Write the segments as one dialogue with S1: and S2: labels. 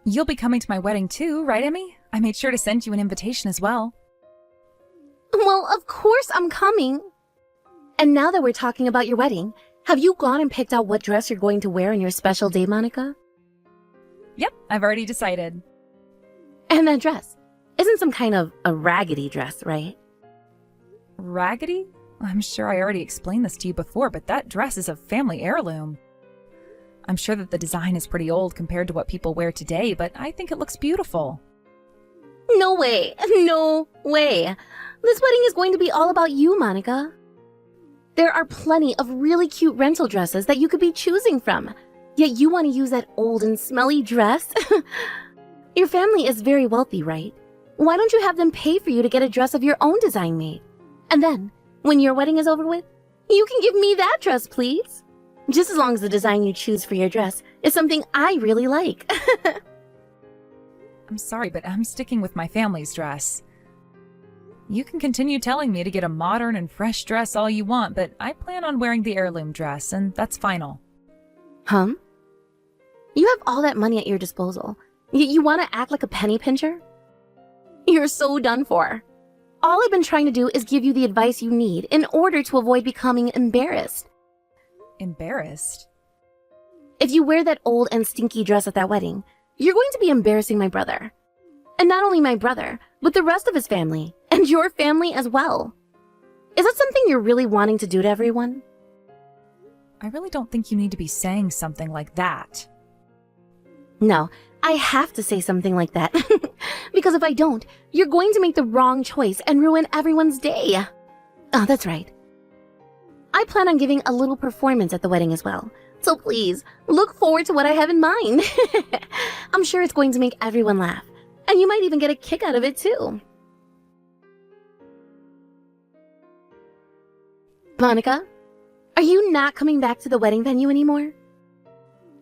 S1: You'll be coming to my wedding too, right, Emmy? I made sure to send you an invitation as well.
S2: Well, of course I'm coming. And now that we're talking about your wedding, have you gone and picked out what dress you're going to wear on your special day, Monica?
S1: Yep, I've already decided.
S2: And that dress isn't some kind of a raggedy dress, right?
S1: Raggedy? I'm sure I already explained this to you before, but that dress is a family heirloom. I'm sure that the design is pretty old compared to what people wear today, but I think it looks beautiful.
S2: No way. No way. This wedding is going to be all about you, Monica. There are plenty of really cute rental dresses that you could be choosing from, yet you want to use that old and smelly dress? Your family is very wealthy, right? Why don't you have them pay for you to get a dress of your own design made? And then, when your wedding is over with, you can give me that dress, please. Just as long as the design you choose for your dress is something I really like.
S1: I'm sorry, but I'm sticking with my family's dress. You can continue telling me to get a modern and fresh dress all you want, but I plan on wearing the heirloom dress, and that's final.
S2: You have all that money at your disposal. You want to act like a penny pincher? You're so done for. All I've been trying to do is give you the advice you need in order to avoid becoming embarrassed.
S1: Embarrassed?
S2: If you wear that old and stinky dress at that wedding, you're going to be embarrassing my brother. And not only my brother, but the rest of his family, and your family as well. Is that something you're really wanting to do to everyone?
S1: I really don't think you need to be saying something like that.
S2: No, I have to say something like that. Because if I don't, you're going to make the wrong choice and ruin everyone's day. Oh, that's right. I plan on giving a little performance at the wedding as well. So please, look forward to what I have in mind. I'm sure it's going to make everyone laugh. And you might even get a kick out of it too. Monica, are you not coming back to the wedding venue anymore?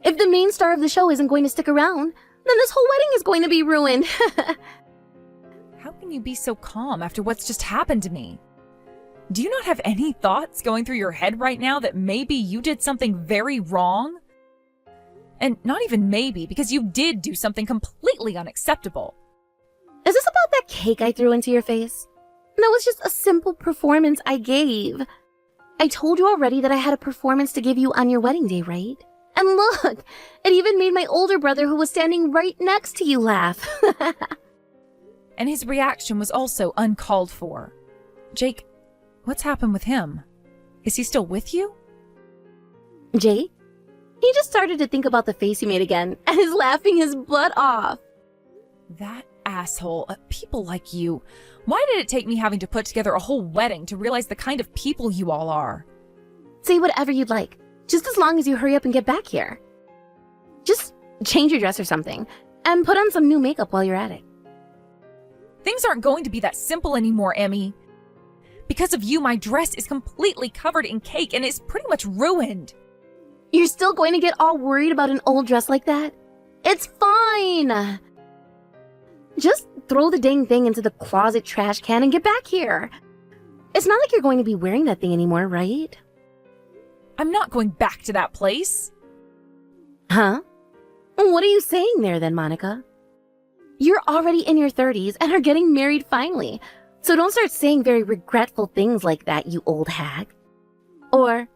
S2: If the main star of the show isn't going to stick around, then this whole wedding is going to be ruined.
S1: How can you be so calm after what's just happened to me? Do you not have any thoughts going through your head right now that maybe you did something very wrong? And not even maybe, because you did do something completely unacceptable.
S2: Is this about that cake I threw into your face? That was just a simple performance I gave. I told you already that I had a performance to give you on your wedding day, right? And look, it even made my older brother who was standing right next to you laugh.
S1: And his reaction was also uncalled for. Jake, what's happened with him? Is he still with you?
S2: Jake? He just started to think about the face you made again and is laughing his butt off.
S1: That asshole. People like you. Why did it take me having to put together a whole wedding to realize the kind of people you all are?
S2: Say whatever you'd like, just as long as you hurry up and get back here. Just change your dress or something, and put on some new makeup while you're at it.
S1: Things aren't going to be that simple anymore, Emmy. Because of you, my dress is completely covered in cake and it's pretty much ruined.
S2: You're still going to get all worried about an old dress like that? It's fine! Just throw the dang thing into the closet trash can and get back here. It's not like you're going to be wearing that thing anymore, right?
S1: I'm not going back to that place.
S2: Huh? What are you saying there then, Monica? You're already in your 30s and are getting married finally, so don't start saying very regretful things like that, you old hag. Or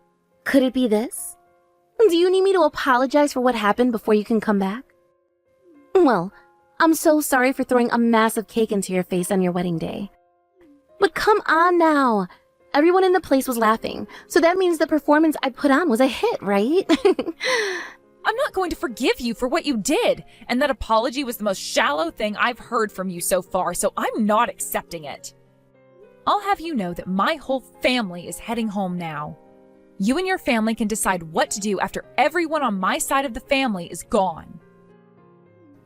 S2: could it be this? Do you need me to apologize for what happened before you can come back? Well, I'm so sorry for throwing a massive cake into your face on your wedding day. But come on now. Everyone in the place was laughing, so that means the performance I put on was a hit, right?
S1: I'm not going to forgive you for what you did, and that apology was the most shallow thing I've heard from you so far, so I'm not accepting it. I'll have you know that my whole family is heading home now. You and your family can decide what to do after everyone on my side of the family is gone.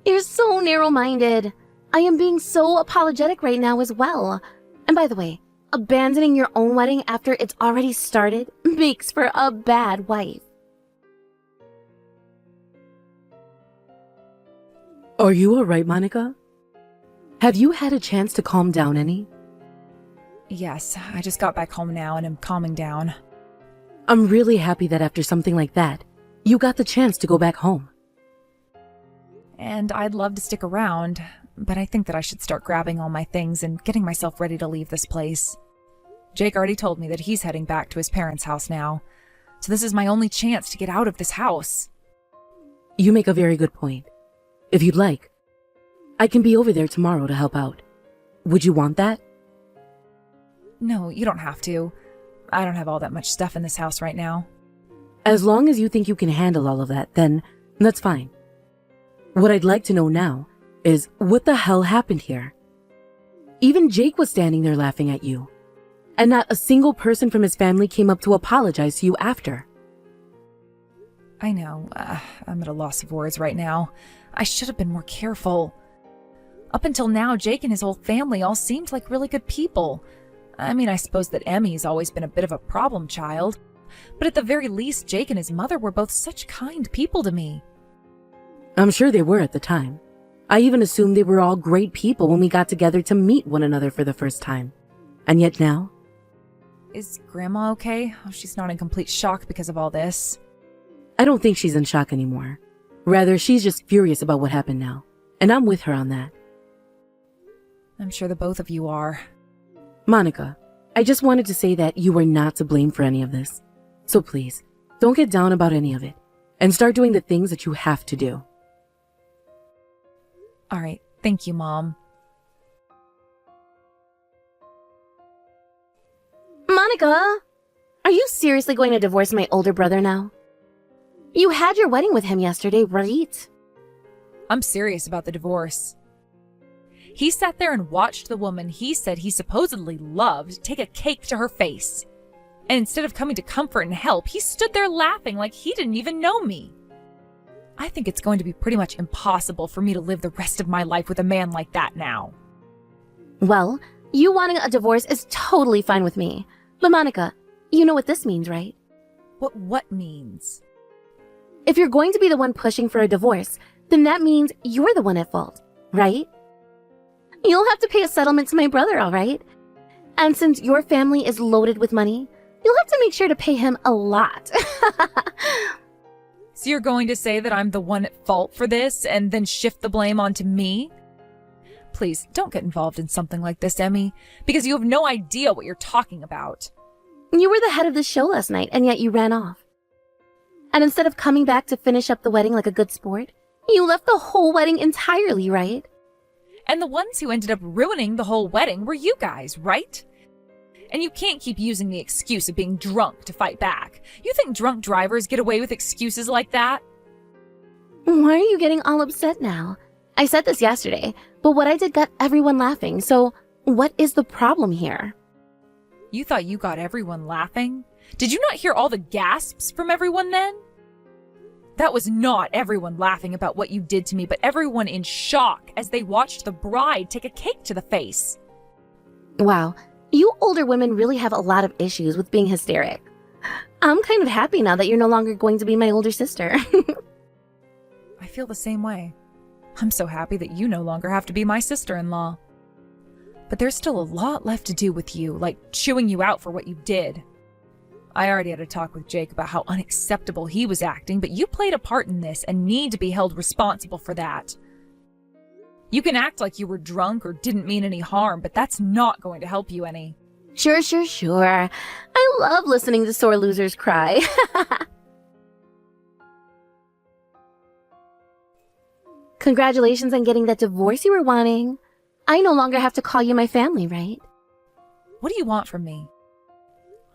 S2: You're so narrow-minded. I am being so apologetic right now as well. And by the way, abandoning your own wedding after it's already started makes for a bad wife.
S3: Are you alright, Monica? Have you had a chance to calm down any?
S1: Yes, I just got back home now and am calming down.
S3: I'm really happy that after something like that, you got the chance to go back home.
S1: and I'd love to stick around, but I think that I should start grabbing all my things and getting myself ready to leave this place. Jake already told me that he's heading back to his parents' house now, so this is my only chance to get out of this house.
S3: You make a very good point. If you'd like, I can be over there tomorrow to help out. Would you want that?
S1: No, you don't have to. I don't have all that much stuff in this house right now.
S3: As long as you think you can handle all of that, then that's fine. What I'd like to know now is what the hell happened here? Even Jake was standing there laughing at you, and not a single person from his family came up to apologize to you after.
S1: I know. I'm at a loss of words right now. I should have been more careful. Up until now, Jake and his whole family all seemed like really good people. I mean, I suppose that Emmy's always been a bit of a problem child, but at the very least, Jake and his mother were both such kind people to me.
S3: I'm sure they were at the time. I even assumed they were all great people when we got together to meet one another for the first time. And yet now?
S1: Is Grandma okay? Oh, she's not in complete shock because of all this.
S3: I don't think she's in shock anymore. Rather, she's just furious about what happened now, and I'm with her on that.
S1: I'm sure the both of you are.
S3: Monica, I just wanted to say that you were not to blame for any of this. So please, don't get down about any of it, and start doing the things that you have to do.
S1: All right, thank you, Mom.
S2: Monica, are you seriously going to divorce my older brother now? You had your wedding with him yesterday, right?
S1: I'm serious about the divorce. He sat there and watched the woman he said he supposedly loved take a cake to her face. And instead of coming to comfort and help, he stood there laughing like he didn't even know me. I think it's going to be pretty much impossible for me to live the rest of my life with a man like that now.
S2: Well, you wanting a divorce is totally fine with me. But Monica, you know what this means, right?
S1: What means?
S2: If you're going to be the one pushing for a divorce, then that means you're the one at fault, right? You'll have to pay a settlement to my brother, all right? And since your family is loaded with money, you'll have to make sure to pay him a lot.
S1: So you're going to say that I'm the one at fault for this and then shift the blame onto me? Please, don't get involved in something like this, Emmy, because you have no idea what you're talking about.
S2: You were the head of the show last night, and yet you ran off. And instead of coming back to finish up the wedding like a good sport, you left the whole wedding entirely, right?
S1: And the ones who ended up ruining the whole wedding were you guys, right? And you can't keep using the excuse of being drunk to fight back. You think drunk drivers get away with excuses like that?
S2: Why are you getting all upset now? I said this yesterday, but what I did got everyone laughing, so what is the problem here?
S1: You thought you got everyone laughing? Did you not hear all the gasps from everyone then? That was not everyone laughing about what you did to me, but everyone in shock as they watched the bride take a cake to the face.
S2: Wow, you older women really have a lot of issues with being hysteric. I'm kind of happy now that you're no longer going to be my older sister.
S1: I feel the same way. I'm so happy that you no longer have to be my sister-in-law. But there's still a lot left to do with you, like chewing you out for what you did. I already had a talk with Jake about how unacceptable he was acting, but you played a part in this and need to be held responsible for that. You can act like you were drunk or didn't mean any harm, but that's not going to help you any.
S2: Sure. I love listening to sore losers cry. Congratulations on getting that divorce you were wanting. I no longer have to call you my family, right?
S1: What do you want from me?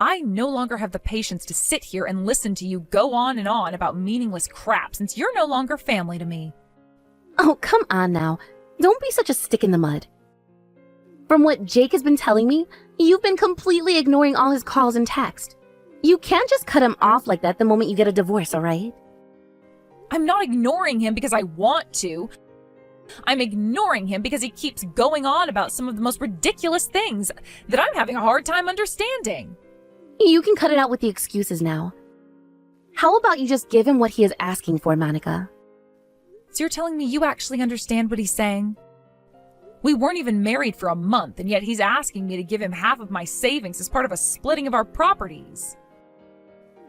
S1: I no longer have the patience to sit here and listen to you go on and on about meaningless crap since you're no longer family to me.
S2: Oh, come on now. Don't be such a stick in the mud. From what Jake has been telling me, you've been completely ignoring all his calls and texts. You can't just cut him off like that the moment you get a divorce, all right?
S1: I'm not ignoring him because I want to. I'm ignoring him because he keeps going on about some of the most ridiculous things that I'm having a hard time understanding.
S2: You can cut it out with the excuses now. How about you just give him what he is asking for, Monica?
S1: So you're telling me you actually understand what he's saying? We weren't even married for a month, and yet he's asking me to give him half of my savings as part of a splitting of our properties.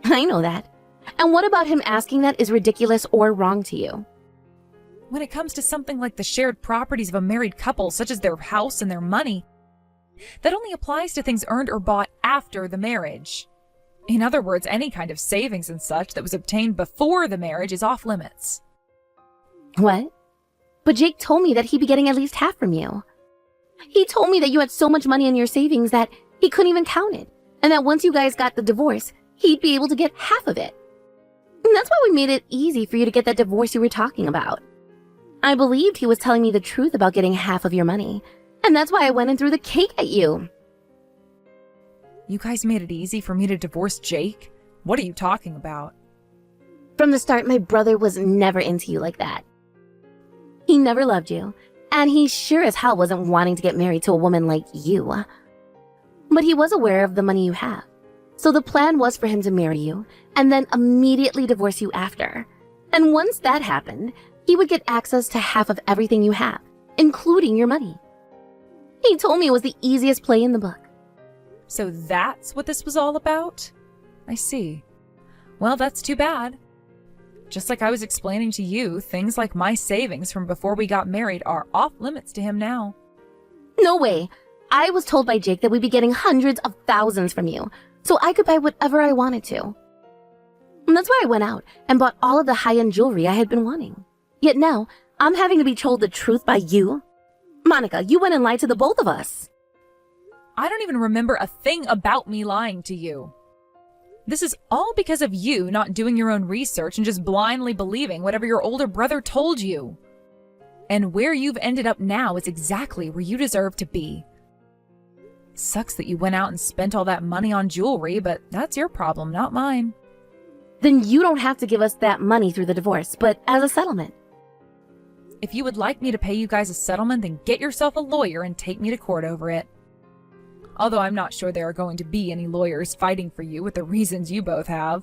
S2: I know that. And what about him asking that is ridiculous or wrong to you?
S1: When it comes to something like the shared properties of a married couple, such as their house and their money, that only applies to things earned or bought after the marriage. In other words, any kind of savings and such that was obtained before the marriage is off limits.
S2: What? But Jake told me that he'd be getting at least half from you. He told me that you had so much money in your savings that he couldn't even count it, and that once you guys got the divorce, he'd be able to get half of it. And that's why we made it easy for you to get that divorce you were talking about. I believed he was telling me the truth about getting half of your money, and that's why I went and threw the cake at you.
S1: You guys made it easy for me to divorce Jake? What are you talking about?
S2: From the start, my brother was never into you like that. He never loved you, and he sure as hell wasn't wanting to get married to a woman like you. But he was aware of the money you have, so the plan was for him to marry you and then immediately divorce you after. And once that happened, he would get access to half of everything you have, including your money. He told me it was the easiest play in the book.
S1: So that's what this was all about? I see. Well, that's too bad. Just like I was explaining to you, things like my savings from before we got married are off limits to him now.
S2: No way. I was told by Jake that we'd be getting hundreds of thousands from you, so I could buy whatever I wanted to. And that's why I went out and bought all of the high-end jewelry I had been wanting. Yet now, I'm having to be told the truth by you? Monica, you went and lied to the both of us.
S1: I don't even remember a thing about me lying to you. This is all because of you not doing your own research and just blindly believing whatever your older brother told you. And where you've ended up now is exactly where you deserve to be. Sucks that you went out and spent all that money on jewelry, but that's your problem, not mine.
S2: Then you don't have to give us that money through the divorce, but as a settlement.
S1: If you would like me to pay you guys a settlement, then get yourself a lawyer and take me to court over it. Although I'm not sure there are going to be any lawyers fighting for you with the reasons you both have.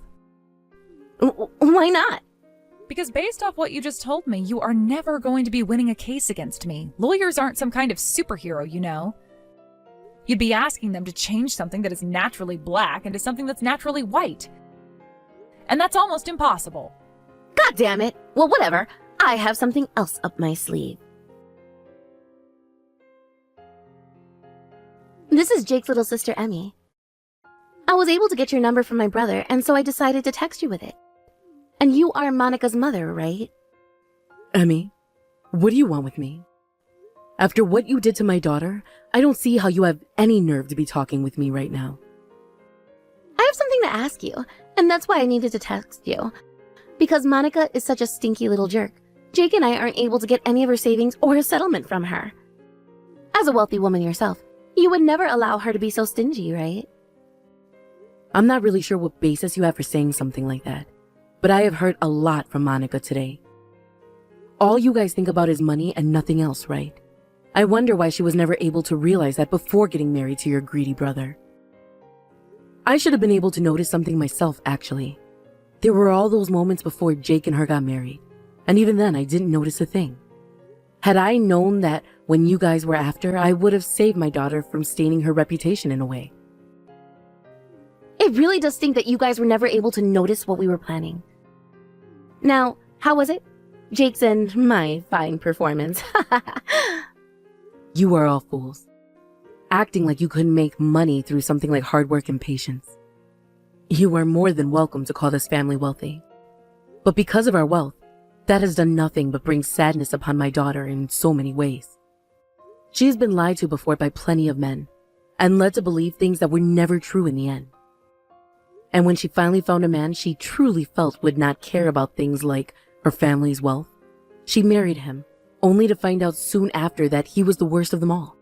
S2: Why not?
S1: Because based off what you just told me, you are never going to be winning a case against me. Lawyers aren't some kind of superhero, you know. You'd be asking them to change something that is naturally black into something that's naturally white. And that's almost impossible.
S2: God damn it. Well, whatever. I have something else up my sleeve. This is Jake's little sister, Emmy. I was able to get your number from my brother, and so I decided to text you with it. And you are Monica's mother, right?
S3: Emmy, what do you want with me? After what you did to my daughter, I don't see how you have any nerve to be talking with me right now.
S2: I have something to ask you, and that's why I needed to text you. Because Monica is such a stinky little jerk, Jake and I aren't able to get any of her savings or a settlement from her. As a wealthy woman yourself, you would never allow her to be so stingy, right?
S3: I'm not really sure what basis you have for saying something like that, but I have heard a lot from Monica today. All you guys think about is money and nothing else, right? I wonder why she was never able to realize that before getting married to your greedy brother. I should have been able to notice something myself, actually. There were all those moments before Jake and her got married, and even then I didn't notice a thing. Had I known that when you guys were after, I would have saved my daughter from staining her reputation in a way.
S2: It really does stink that you guys were never able to notice what we were planning. Now, how was it? Jake's and my fine performance.
S3: You are all fools, acting like you couldn't make money through something like hard work and patience. You are more than welcome to call this family wealthy. But because of our wealth, that has done nothing but bring sadness upon my daughter in so many ways. She has been lied to before by plenty of men, and led to believe things that were never true in the end. And when she finally found a man she truly felt would not care about things like her family's wealth, she married him, only to find out soon after that he was the worst of them all.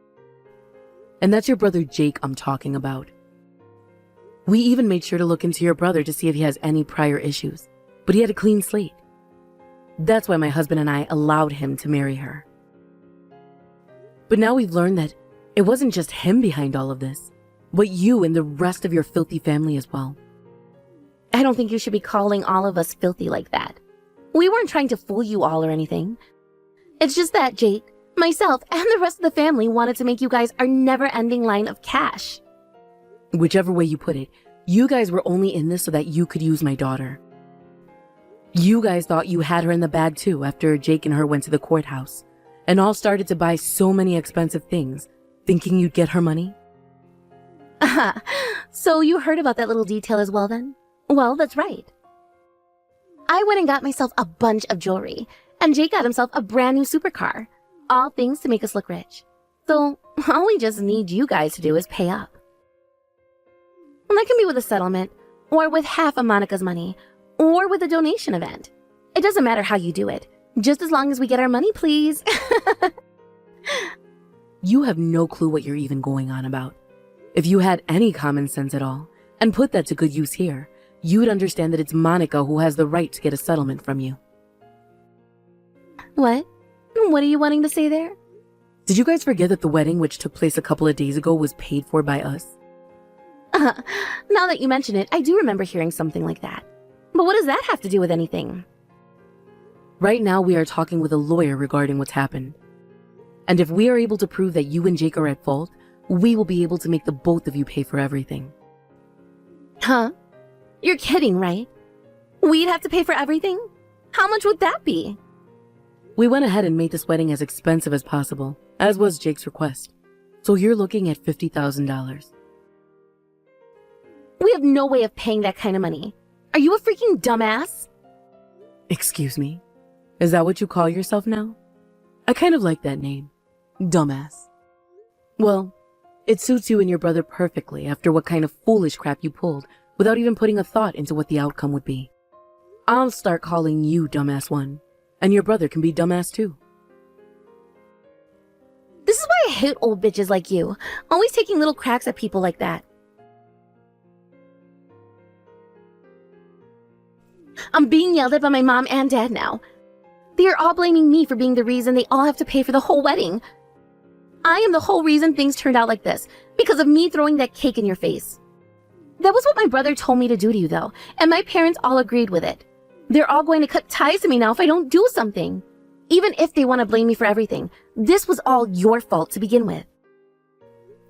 S3: And that's your brother Jake I'm talking about. We even made sure to look into your brother to see if he has any prior issues, but he had a clean slate. That's why my husband and I allowed him to marry her. But now we've learned that it wasn't just him behind all of this, but you and the rest of your filthy family as well.
S2: I don't think you should be calling all of us filthy like that. We weren't trying to fool you all or anything. It's just that Jake, myself, and the rest of the family wanted to make you guys our never-ending line of cash.
S3: Whichever way you put it, you guys were only in this so that you could use my daughter. You guys thought you had her in the bag too after Jake and her went to the courthouse and all started to buy so many expensive things, thinking you'd get her money.
S2: So you heard about that little detail as well then? Well, that's right. I went and got myself a bunch of jewelry, and Jake got himself a brand new supercar. All things to make us look rich. So all we just need you guys to do is pay up. And that can be with a settlement, or with half of Monica's money, or with a donation event. It doesn't matter how you do it, just as long as we get our money, please.
S3: You have no clue what you're even going on about. If you had any common sense at all, and put that to good use here, you'd understand that it's Monica who has the right to get a settlement from you.
S2: What? What are you wanting to say there?
S3: Did you guys forget that the wedding, which took place a couple of days ago, was paid for by us?
S2: Now that you mention it, I do remember hearing something like that. But what does that have to do with anything?
S3: Right now, we are talking with a lawyer regarding what's happened. And if we are able to prove that you and Jake are at fault, we will be able to make the both of you pay for everything.
S2: Huh? You're kidding, right? We'd have to pay for everything? How much would that be?
S3: We went ahead and made this wedding as expensive as possible, as was Jake's request. So you're looking at $50,000.
S2: We have no way of paying that kind of money. Are you a freaking dumbass?
S3: Excuse me? Is that what you call yourself now? I kind of like that name. Dumbass. Well, it suits you and your brother perfectly after what kind of foolish crap you pulled without even putting a thought into what the outcome would be. I'll start calling you Dumbass 1, and your brother can be Dumbass 2.
S2: This is why I hate old bitches like you, always taking little cracks at people like that. I'm being yelled at by my mom and dad now. They are all blaming me for being the reason they all have to pay for the whole wedding. I am the whole reason things turned out like this, because of me throwing that cake in your face. That was what my brother told me to do to you, though, and my parents all agreed with it. They're all going to cut ties to me now if I don't do something. Even if they want to blame me for everything, this was all your fault to begin with.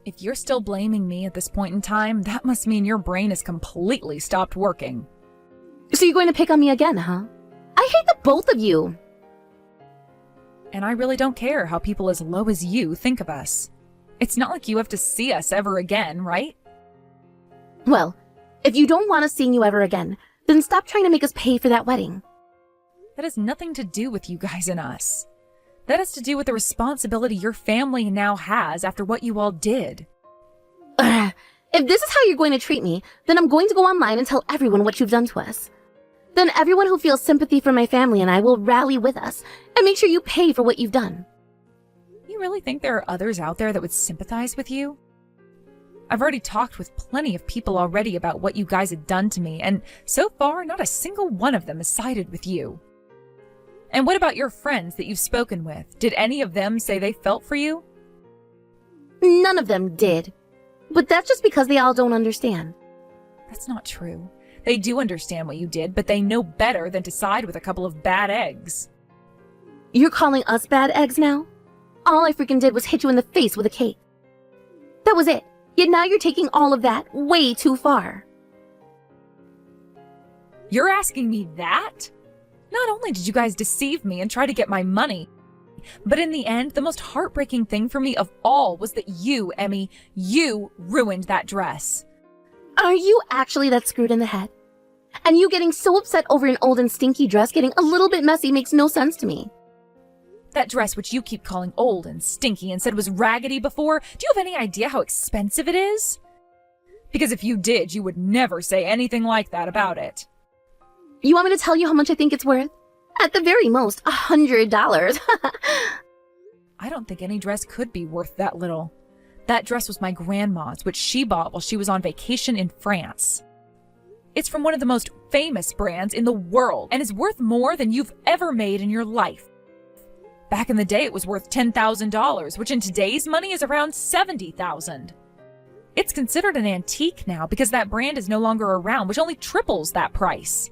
S1: If you're still blaming me at this point in time, that must mean your brain has completely stopped working.
S2: So you're going to pick on me again, huh? I hate the both of you.
S1: And I really don't care how people as low as you think of us. It's not like you have to see us ever again, right?
S2: Well, if you don't want us seeing you ever again, then stop trying to make us pay for that wedding.
S1: That has nothing to do with you guys and us. That has to do with the responsibility your family now has after what you all did.
S2: If this is how you're going to treat me, then I'm going to go online and tell everyone what you've done to us. Then everyone who feels sympathy for my family and I will rally with us and make sure you pay for what you've done.
S1: You really think there are others out there that would sympathize with you? I've already talked with plenty of people already about what you guys had done to me, and so far, not a single one of them has sided with you. And what about your friends that you've spoken with? Did any of them say they felt for you?
S2: None of them did. But that's just because they all don't understand.
S1: That's not true. They do understand what you did, but they know better than to side with a couple of bad eggs.
S2: You're calling us bad eggs now? All I freaking did was hit you in the face with a cake. That was it. Yet now you're taking all of that way too far.
S1: You're asking me that? Not only did you guys deceive me and try to get my money, but in the end, the most heartbreaking thing for me of all was that you, Emmy, you ruined that dress.
S2: Are you actually that screwed in the head? And you getting so upset over an old and stinky dress getting a little bit messy makes no sense to me.
S1: That dress which you keep calling old and stinky and said was raggedy before, do you have any idea how expensive it is? Because if you did, you would never say anything like that about it.
S2: You want me to tell you how much I think it's worth? At the very most, $100.
S1: I don't think any dress could be worth that little. That dress was my grandma's, which she bought while she was on vacation in France. It's from one of the most famous brands in the world and is worth more than you've ever made in your life. Back in the day, it was worth $10,000, which in today's money is around $70,000. It's considered an antique now because that brand is no longer around, which only triples that price.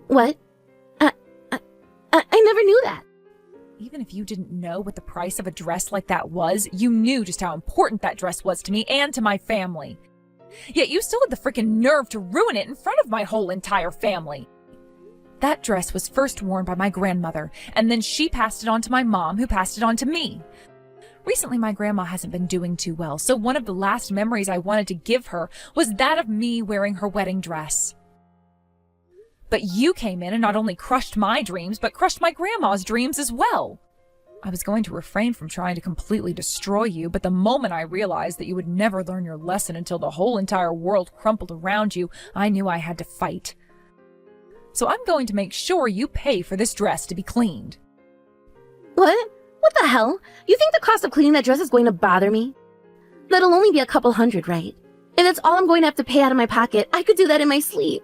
S2: What? I never knew that.
S1: Even if you didn't know what the price of a dress like that was, you knew just how important that dress was to me and to my family. Yet you still had the freaking nerve to ruin it in front of my whole entire family. That dress was first worn by my grandmother, and then she passed it on to my mom, who passed it on to me. Recently, my grandma hasn't been doing too well, so one of the last memories I wanted to give her was that of me wearing her wedding dress. But you came in and not only crushed my dreams, but crushed my grandma's dreams as well. I was going to refrain from trying to completely destroy you, but the moment I realized that you would never learn your lesson until the whole entire world crumpled around you, I knew I had to fight. So I'm going to make sure you pay for this dress to be cleaned.
S2: What? What the hell? You think the cost of cleaning that dress is going to bother me? That'll only be a couple $100, right? If that's all I'm going to have to pay out of my pocket, I could do that in my sleep.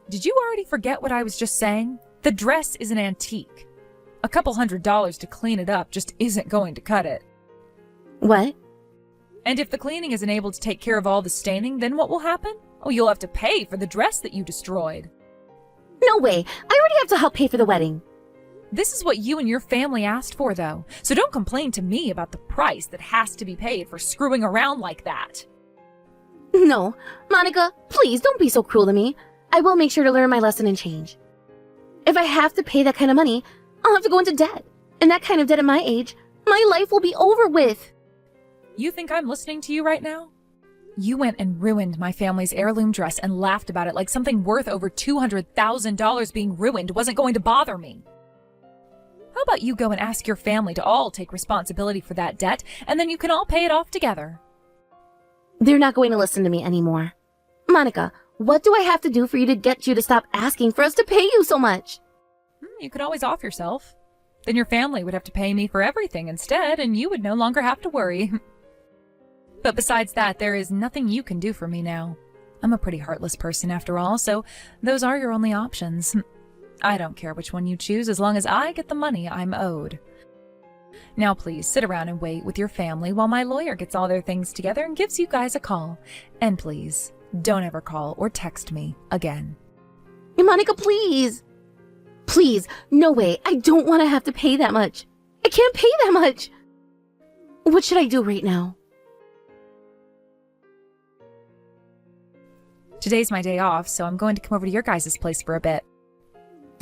S1: Did you already forget what I was just saying? The dress is an antique. A couple $100 to clean it up just isn't going to cut it.
S2: What?
S1: And if the cleaning isn't able to take care of all the staining, then what will happen? Oh, you'll have to pay for the dress that you destroyed.
S2: No way. I already have to help pay for the wedding.
S1: This is what you and your family asked for, though. So don't complain to me about the price that has to be paid for screwing around like that.
S2: No. Monica, please don't be so cruel to me. I will make sure to learn my lesson and change. If I have to pay that kind of money, I'll have to go into debt. And that kind of debt at my age, my life will be over with.
S1: You think I'm listening to you right now? You went and ruined my family's heirloom dress and laughed about it like something worth over $200,000 being ruined wasn't going to bother me. How about you go and ask your family to all take responsibility for that debt, and then you can all pay it off together?
S2: They're not going to listen to me anymore. Monica, what do I have to do for you to get you to stop asking for us to pay you so much?
S1: You could always off yourself. Then your family would have to pay me for everything instead, and you would no longer have to worry. But besides that, there is nothing you can do for me now. I'm a pretty heartless person after all, so those are your only options. I don't care which one you choose as long as I get the money I'm owed. Now please sit around and wait with your family while my lawyer gets all their things together and gives you guys a call. And please, don't ever call or text me again.
S2: Monica, please. Please, no way. I don't want to have to pay that much. I can't pay that much. What should I do right now?
S1: Today's my day off, so I'm going to come over to your guys' place for a bit.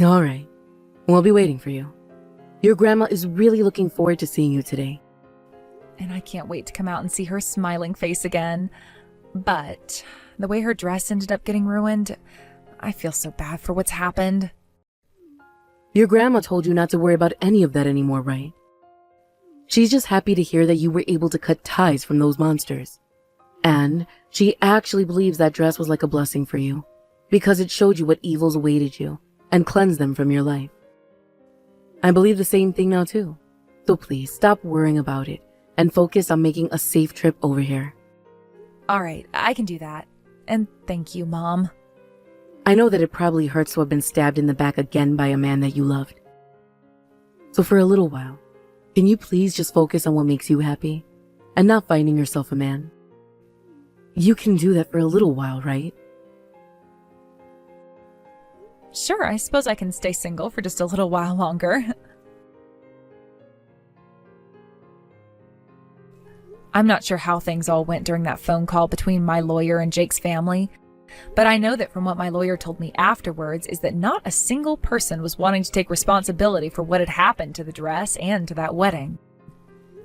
S3: All right. We'll be waiting for you. Your grandma is really looking forward to seeing you today.
S1: And I can't wait to come out and see her smiling face again. But the way her dress ended up getting ruined, I feel so bad for what's happened.
S3: Your grandma told you not to worry about any of that anymore, right? She's just happy to hear that you were able to cut ties from those monsters. And she actually believes that dress was like a blessing for you, because it showed you what evils awaited you and cleansed them from your life. I believe the same thing now too. So please stop worrying about it and focus on making a safe trip over here.
S1: All right, I can do that. And thank you, Mom.
S3: I know that it probably hurts to have been stabbed in the back again by a man that you loved. So for a little while, can you please just focus on what makes you happy and not finding yourself a man? You can do that for a little while, right?
S1: Sure, I suppose I can stay single for just a little while longer. I'm not sure how things all went during that phone call between my lawyer and Jake's family, but I know that from what my lawyer told me afterwards is that not a single person was wanting to take responsibility for what had happened to the dress and to that wedding.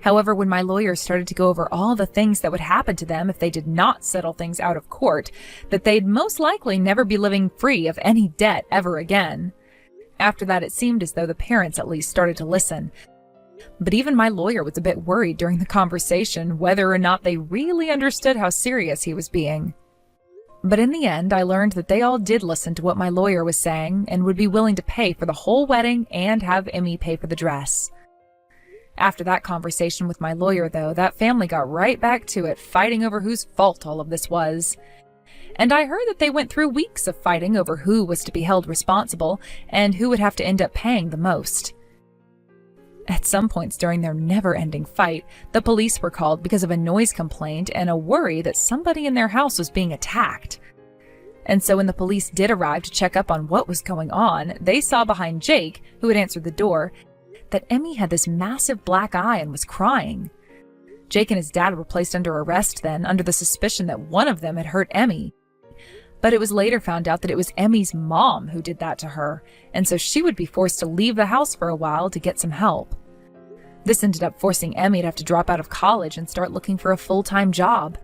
S1: However, when my lawyer started to go over all the things that would happen to them if they did not settle things out of court, that they'd most likely never be living free of any debt ever again. After that, it seemed as though the parents at least started to listen. But even my lawyer was a bit worried during the conversation whether or not they really understood how serious he was being. But in the end, I learned that they all did listen to what my lawyer was saying and would be willing to pay for the whole wedding and have Emmy pay for the dress. After that conversation with my lawyer, though, that family got right back to it, fighting over whose fault all of this was. And I heard that they went through weeks of fighting over who was to be held responsible and who would have to end up paying the most. At some points during their never-ending fight, the police were called because of a noise complaint and a worry that somebody in their house was being attacked. And so when the police did arrive to check up on what was going on, they saw behind Jake, who had answered the door, that Emmy had this massive black eye and was crying. Jake and his dad were placed under arrest then, under the suspicion that one of them had hurt Emmy. But it was later found out that it was Emmy's mom who did that to her, and so she would be forced to leave the house for a while to get some help. This ended up forcing Emmy to have to drop out of college and start looking for a full-time job,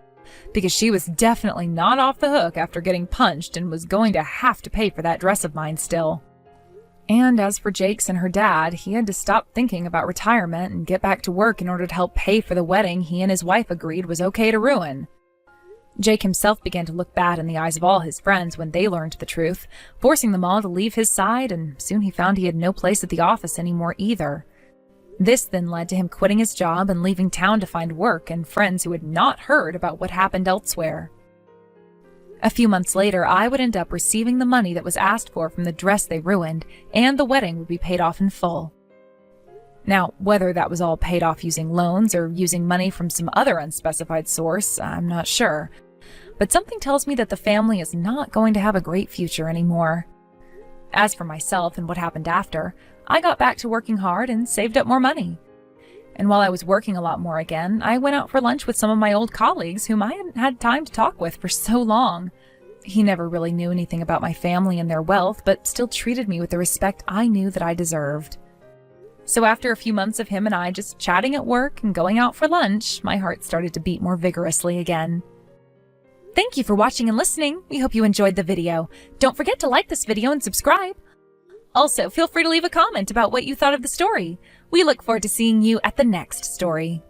S1: because she was definitely not off the hook after getting punched and was going to have to pay for that dress of mine still. And as for Jake's and her dad, he had to stop thinking about retirement and get back to work in order to help pay for the wedding he and his wife agreed was okay to ruin. Jake himself began to look bad in the eyes of all his friends when they learned the truth, forcing them all to leave his side, and soon he found he had no place at the office anymore either. This then led to him quitting his job and leaving town to find work and friends who had not heard about what happened elsewhere. A few months later, I would end up receiving the money that was asked for from the dress they ruined, and the wedding would be paid off in full. Now, whether that was all paid off using loans or using money from some other unspecified source, I'm not sure. But something tells me that the family is not going to have a great future anymore. As for myself and what happened after, I got back to working hard and saved up more money. And while I was working a lot more again, I went out for lunch with some of my old colleagues whom I hadn't had time to talk with for so long. He never really knew anything about my family and their wealth, but still treated me with the respect I knew that I deserved. So after a few months of him and I just chatting at work and going out for lunch, my heart started to beat more vigorously again. Thank you for watching and listening. We hope you enjoyed the video. Don't forget to like this video and subscribe. Also, feel free to leave a comment about what you thought of the story. We look forward to seeing you at the next story.